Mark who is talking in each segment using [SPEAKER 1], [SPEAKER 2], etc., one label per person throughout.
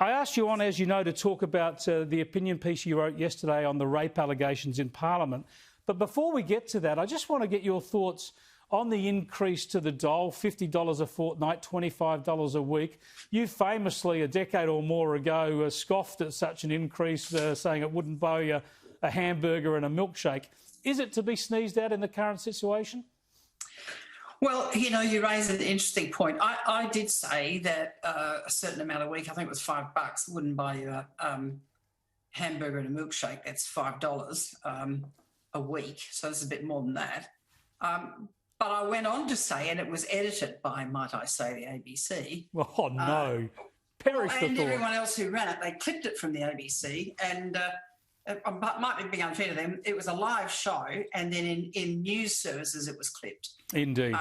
[SPEAKER 1] I asked you on, as you know, to talk about the opinion piece you wrote yesterday on the rape allegations in Parliament. But before we get to that, I just want to get your thoughts on the increase to the dole, $50 a fortnight, $25 a week. You famously, a decade or more ago, scoffed at such an increase, saying it wouldn't buy you a hamburger and a milkshake. Is it to be sneezed at in the current situation?
[SPEAKER 2] Well, you know, you raise an interesting point. I did say that a certain amount a week, I think it was $5, wouldn't buy you a hamburger and a milkshake. That's $5 a week, so it's a bit more than that. But I went on to say, and it was edited by, might I say, the ABC.
[SPEAKER 1] Oh, no. Perish the thought.
[SPEAKER 2] And everyone else who ran it, they clipped it from the ABC, and it might be unfair to them. It was a live show, and then in news services it was clipped.
[SPEAKER 1] Indeed.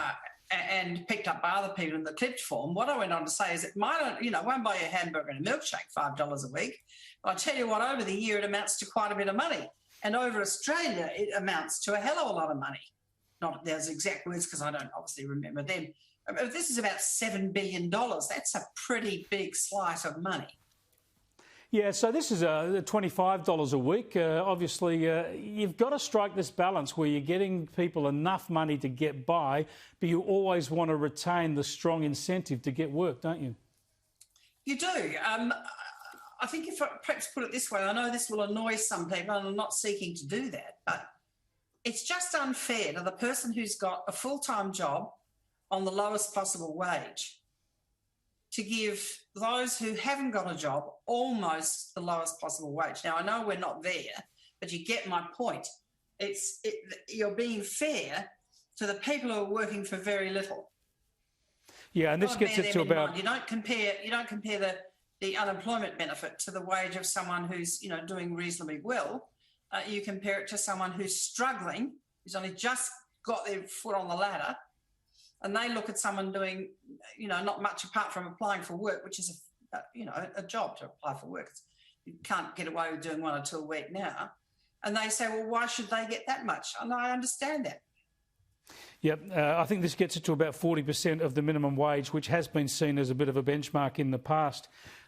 [SPEAKER 2] And picked up by other people in the clipped form. What I went on to say is it won't buy you a hamburger and a milkshake $5 a week. But I tell you what, over the year it amounts to quite a bit of money. And over Australia it amounts to a hell of a lot of money. Not those exact words because I don't obviously remember them. But this is about $7 billion. That's a pretty big slice of money.
[SPEAKER 1] Yeah, so this is $25 a week. Obviously, you've got to strike this balance where you're getting people enough money to get by, but you always want to retain the strong incentive to get work, don't you? You
[SPEAKER 2] do. I think if I perhaps put it this way, I know this will annoy some people, and I'm not seeking to do that, but it's just unfair to the person who's got a full-time job on the lowest possible wage to give those who haven't got a job almost the lowest possible wage. Now, I know we're not there, but you get my point. You're being fair to the people who are working for very little.
[SPEAKER 1] Yeah, and this gets it to about...
[SPEAKER 2] You don't compare the unemployment benefit to the wage of someone who's, doing reasonably well. You compare it to someone who's struggling, who's only just got their foot on the ladder, and they look at someone doing, not much apart from applying for work, which is, a job to apply for work. You can't get away with doing 1 or 2 a week now. And they say, well, why should they get that much? And I understand that.
[SPEAKER 1] Yep, I think this gets it to about 40% of the minimum wage, which has been seen as a bit of a benchmark in the past.